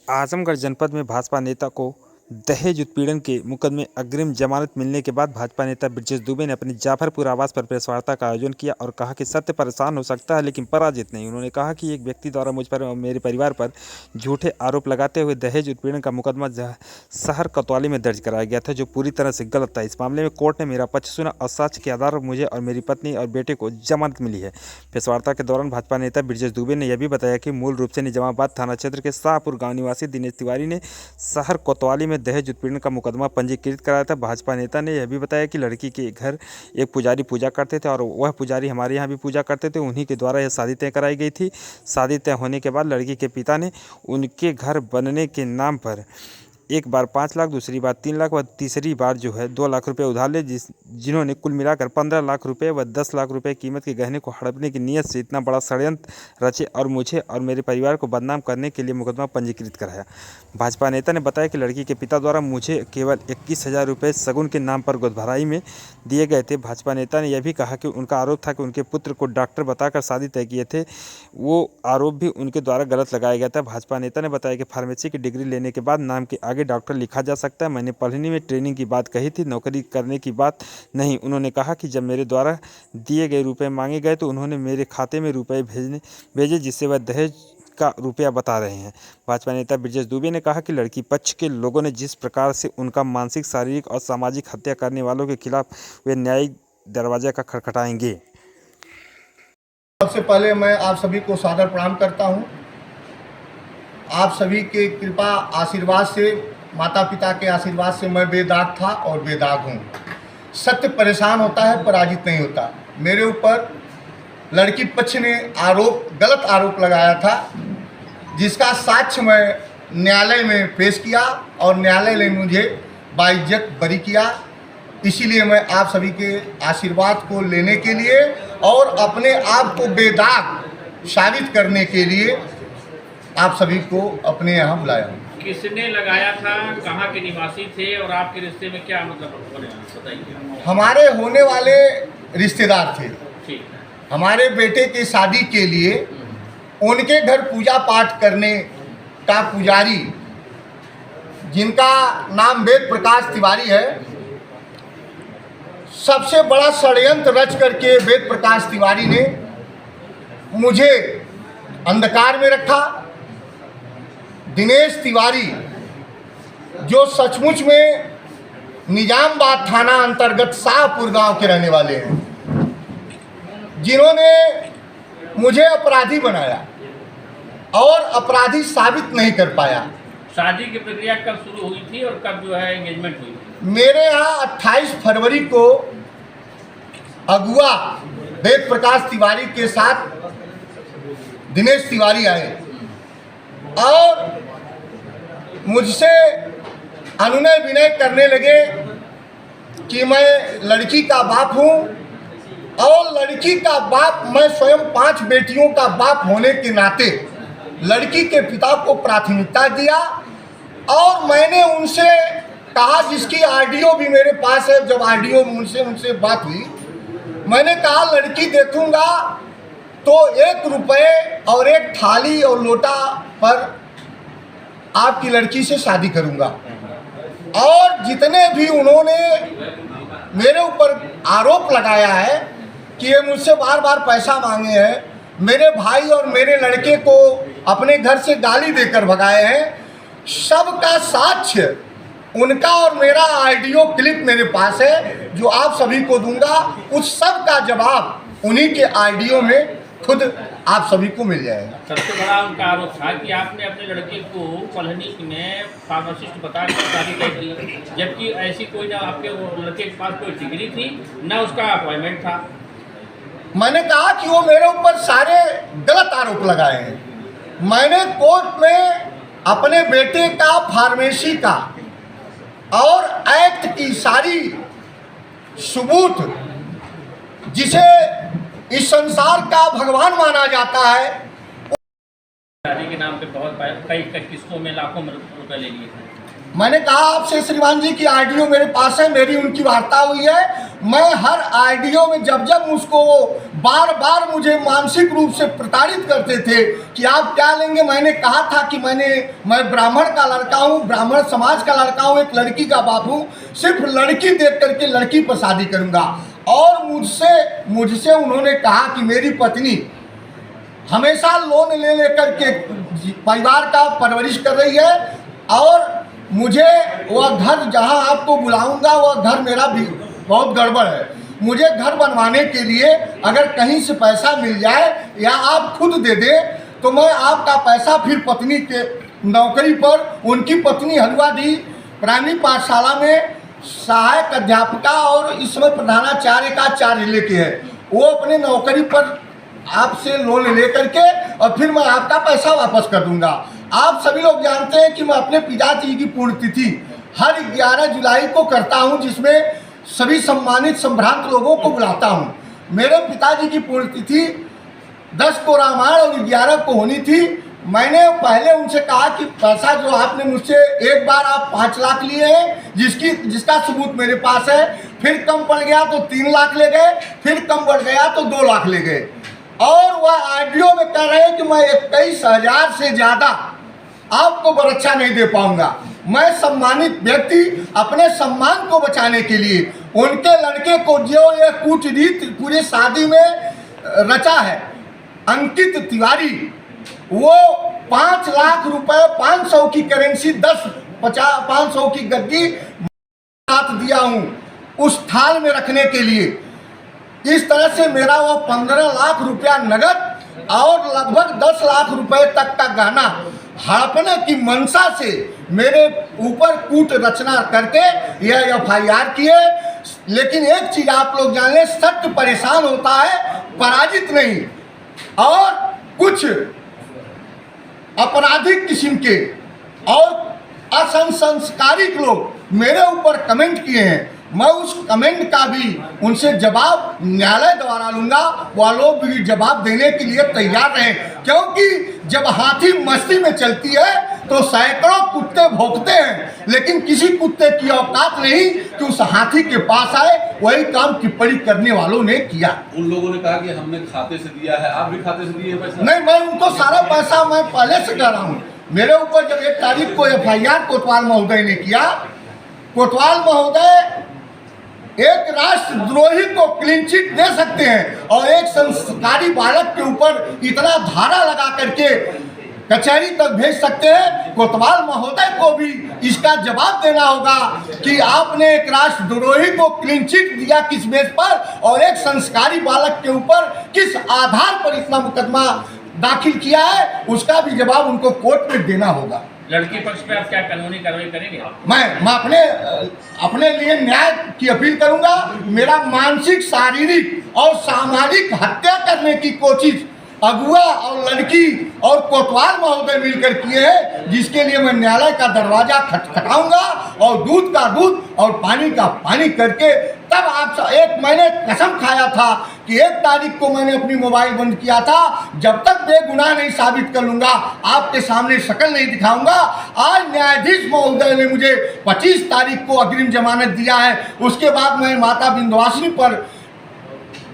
आजमगढ़ जनपद में भाजपा नेता को दहेज उत्पीड़न के मुकदमे अग्रिम जमानत मिलने के बाद भाजपा नेता ब्रजेश दुबे ने अपने जाफरपुर आवास पर प्रेस वार्ता का आयोजन किया और कहा कि सत्य परेशान हो सकता है लेकिन पराजित नहीं। उन्होंने कहा कि एक व्यक्ति द्वारा मुझ पर और मेरे परिवार पर झूठे आरोप लगाते हुए दहेज उत्पीड़न का मुकदमा शहर कोतवाली में दर्ज कराया गया था, जो पूरी तरह से गलत था। इस मामले में कोर्ट ने मेरा पक्ष सुना और साक्ष्य के आधार पर मुझे और मेरी पत्नी और बेटे को जमानत मिली है। प्रेस वार्ता के दौरान भाजपा नेता ब्रजेश दुबे ने यह भी बताया कि मूल रूप से निजामाबाद थाना क्षेत्र के शाहपुर गाँव निवासी दिनेश तिवारी ने शहर कोतवाली में दहेज उत्पीड़न का मुकदमा पंजीकृत कराया था। भाजपा नेता ने यह भी बताया कि लड़की के घर एक पुजारी पूजा करते थे और वह पुजारी हमारे यहाँ भी पूजा करते थे। उन्हीं के द्वारा यह शादी तय कराई गई थी। शादी तय होने के बाद लड़की के पिता ने उनके घर बनने के नाम पर एक बार 5 लाख, दूसरी बार 3 लाख व तीसरी बार जो है 2 लाख रुपए उधार ले, जिन्होंने कुल मिलाकर 15 लाख रुपए व 10 लाख रुपए कीमत के गहने को हड़पने की नीयत से इतना बड़ा षड्यंत्र रचे और मुझे और मेरे परिवार को बदनाम करने के लिए मुकदमा पंजीकृत कराया। भाजपा नेता ने बताया कि लड़की के पिता द्वारा मुझे केवल 21,000 रुपये शगुन के नाम पर गोदभराई में दिए गए थे। भाजपा नेता ने यह भी कहा कि उनका आरोप था कि उनके पुत्र को डॉक्टर बताकर शादी तय किए थे। वो आरोप भी उनके द्वारा गलत लगाया गया था। भाजपा नेता ने बताया कि फार्मेसी की डिग्री लेने के बाद नाम के आगे डॉक्टर लिखा जा सकता है। मैंने पढ़ने में ट्रेनिंग की बात कही थी, नौकरी करने की बात नहीं। उन्होंने कहा कि जब मेरे द्वारा दिए गए रुपए मांगे गए तो उन्होंने मेरे खाते में रुपए भेजे जिससे वह दहेज का रुपया बता रहे हैं। भाजपा नेता ब्रजेश दुबे ने कहा कि लड़की पक्ष के लोगों ने जिस प्रकार से उनका मानसिक, शारीरिक और सामाजिक हत्या करने वालों के खिलाफ वे न्यायिक दरवाजा का खटखटाएंगे। सबसे पहले मैं आप सभी को सादर प्रणाम करता हूं। आप सभी के कृपा आशीर्वाद से, माता पिता के आशीर्वाद से मैं बेदाग था और बेदाग हूं। सत्य परेशान होता है, पराजित नहीं होता। मेरे ऊपर लड़की पक्ष ने गलत आरोप लगाया था, जिसका साक्ष्य मैं न्यायालय में पेश किया और न्यायालय ने मुझे बाइज्जत बरी किया। इसीलिए मैं आप सभी के आशीर्वाद को लेने के लिए और अपने आप को बेदाग साबित करने के लिए आप सभी को अपने यहाँ बुलाया हूँ। किसने लगाया था, कहाँ के निवासी थे और आपके रिश्ते में क्या मतलब बताइए। हमारे होने वाले रिश्तेदार थे। ठीक है। हमारे बेटे की शादी के लिए उनके घर पूजा पाठ करने का पुजारी, जिनका नाम वेद प्रकाश तिवारी है, सबसे बड़ा षड्यंत्र रच करके वेद प्रकाश तिवारी ने मुझे अंधकार में रखा। दिनेश तिवारी, जो सचमुच में निजामबाद थाना अंतर्गत शाहपुर गांव के रहने वाले हैं, जिन्होंने मुझे अपराधी बनाया और अपराधी साबित नहीं कर पाया। शादी की प्रक्रिया कब शुरू हुई थी और कब जो है एंगेजमेंट हुई थी? मेरे यहाँ 28 फरवरी को अगुआ वेद प्रकाश तिवारी के साथ दिनेश तिवारी आए और मुझसे अनुनय विनय करने लगे कि मैं लड़की का बाप हूँ और लड़की का बाप मैं स्वयं 5 बेटियों का बाप होने के नाते लड़की के पिता को प्राथमिकता दिया। और मैंने उनसे कहा, जिसकी आरडीओ भी मेरे पास है, जब आरडीओ उनसे बात हुई, मैंने कहा लड़की देखूंगा तो 1 रुपये और 1 थाली और लोटा पर आपकी लड़की से शादी करूंगा। और जितने भी उन्होंने मेरे ऊपर आरोप लगाया है कि ये मुझसे बार बार पैसा मांगे हैं, मेरे भाई और मेरे लड़के को अपने घर से गाली देकर भगाए हैं, सबका साक्ष्य उनका और मेरा ऑडियो क्लिप मेरे पास है, जो आप सभी को दूंगा। उस सब का जवाब उन्हीं के ऑडियो में खुद आप सभी को मिल जाएगा। सबसे बड़ा उनका आरोप था कि आपने अपने लड़के को पलहनी में फार्मासिस्ट बता कर शादी तय की, जबकि ऐसी कोई ना आपके लड़के के पास कोई डिग्री थी, ना उसका अपॉइंटमेंट था। मैंने कहा कि वो मेरे ऊपर सारे गलत आरोप लगाए हैं। मैंने कोर्ट में अपने बेटे का फार्मेसी का और एक्ट की सारी सबूत, जिसे इस संसार का भगवान माना जाता है, शादी के नाम पे बहुत कई किस्तों में लाखों में रुपए ले लिए थे। मैंने कहा आपसे श्रीमान जी की ऑडियो मेरे पास है, मेरी उनकी वार्ता हुई है। मैं हर ऑडियो में जब जब उसको बार बार मुझे मानसिक रूप से प्रताड़ित करते थे कि आप क्या लेंगे, मैंने कहा था कि मैं ब्राह्मण का लड़का हूँ, ब्राह्मण समाज का लड़का हूँ, एक लड़की का बाप हूँ, सिर्फ लड़की देख करके लड़की पर शादी करूँगा। और मुझसे उन्होंने कहा कि मेरी पत्नी हमेशा लोन ले लेकर के परिवार का परवरिश कर रही है और मुझे वह घर जहां आपको बुलाऊंगा वह घर मेरा भी बहुत गड़बड़ है। मुझे घर बनवाने के लिए अगर कहीं से पैसा मिल जाए या आप खुद दे दें तो मैं आपका पैसा फिर पत्नी के नौकरी पर, उनकी पत्नी हलवाडी प्राइमरी पाठशाला में सहायक अध्यापिका और इसमें प्रधानाचार्य का कार्य लेके है, वो अपने नौकरी पर आपसे लोन ले करके और फिर मैं आपका पैसा वापस कर दूंगा। आप सभी लोग जानते हैं कि मैं अपने पिताजी की पुण्यतिथि हर 11 जुलाई को करता हूं, जिसमें सभी सम्मानित संभ्रांत लोगों को बुलाता हूं। मेरे पिताजी की पुण्यतिथि 10 को रामायण और 11 को होनी थी। मैंने पहले उनसे कहा कि पैसा जो आपने मुझसे एक बार आप 5 लाख लिए हैं, जिसका सबूत मेरे पास है, फिर कम पड़ गया तो 3 लाख ले गए, फिर कम बढ़ गया तो 2 लाख ले गए। और वह ऑडियो में कह रहे हैं कि मैं 21,000 से ज़्यादा आपको बरच्छा नहीं दे पाऊंगा। मैं सम्मानित व्यक्ति अपने सम्मान को बचाने के लिए उनके लड़के को जो ये कूटनीति पूरे शादी में रचा है, अंकित तिवारी, वो 5 लाख रुपए 500 की करेंसी 500 की गद्दी साथ दिया हूं उस थाल में रखने के लिए। इस तरह से मेरा वो 15 लाख रुपया नगद और लगभग 10 लाख रुपए तक का गहना हड़पने की मंशा से मेरे ऊपर कूट रचना करके यह FIR किए। लेकिन एक चीज आप लोग जान लें, सत्य परेशान होता है, पराजित नहीं। और कुछ आपराधिक किस्म के और असंस्कारिक लोग मेरे ऊपर कमेंट किए हैं। मैं उस कमेंट का भी उनसे जवाब न्यायालय द्वारा लूंगा। वह लोग भी जवाब देने के लिए तैयार रहें, क्योंकि जब हाथी मस्ती में चलती है तो सैकड़ों कुत्ते भौंकते हैं, लेकिन किसी कुत्ते की औकात नहीं कि उस हाथी के पास आए। वही काम टिप्पणी करने वालों ने किया। उन लोगों ने कहा कि हमने खाते से दिया है, आप भी खाते से दिए पैसा? नहीं, मैं उनको सारा पैसा मैं पहले से कह रहा हूँ। मेरे ऊपर जब 1 तारीख को FIR कोतवाल महोदय ने किया, कोतवाल महोदय एक राष्ट्रद्रोही को क्लीन चिट दे सकते हैं और एक संस्कारी बालक के ऊपर इतना धारा लगा करके कचहरी तक भेज सकते हैं। कोतवाल महोदय को भी इसका जवाब देना होगा कि आपने एक राष्ट्रद्रोही को क्लीन चिट दिया किस बेस पर और एक संस्कारी बालक के ऊपर किस आधार पर इतना मुकदमा दाखिल किया है, उसका भी जवाब उनको कोर्ट में देना होगा। लड़की पक्ष पे आप क्या कानूनी कार्रवाई करेंगे? मैं अपने लिए न्याय की अपील करूंगा। मेरा मानसिक, शारीरिक और सामाजिक हत्या करने की कोशिश अगुआ और लड़की और कोतवाल महोदय मिलकर किए हैं, जिसके लिए मैं न्यायालय का दरवाजा खटखटाऊंगा और दूध का दूध और पानी का पानी करके तब आप मैंने कसम खाया था कि 1 तारीख को मैंने अपनी मोबाइल बंद किया था, जब तक बेगुनाह नहीं साबित कर लूंगा आपके सामने शक्ल नहीं दिखाऊंगा। आज न्यायाधीश महोदय ने मुझे 25 तारीख को अग्रिम जमानत दिया है। उसके बाद मैं माता विंध्यवासिनी पर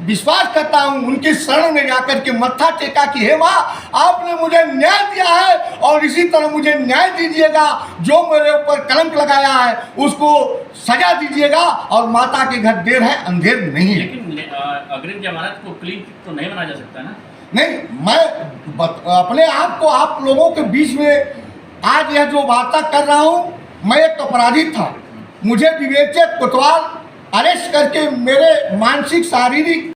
विश्वास करता हूं, उनके शरण में जाकर के मत्था टेका कि हे माँ, आपने मुझे न्याय दिया है और इसी तरह मुझे न्याय दीजिएगा। जो मेरे ऊपर कलंक लगाया है उसको सजा दीजिएगा और माता के घर देर है अंधेर नहीं है। लेकिन अग्रिम जमानत को क्लीन चिट तो नहीं बना जा सकता ना? नहीं, मैं अपने आप को आप लोगों के बीच में आज यह जो वार्ता कर रहा हूँ, मैं एक अपराधी था। मुझे विवेचक कोतवाल अरेस्ट करके मेरे मानसिक, शारीरिक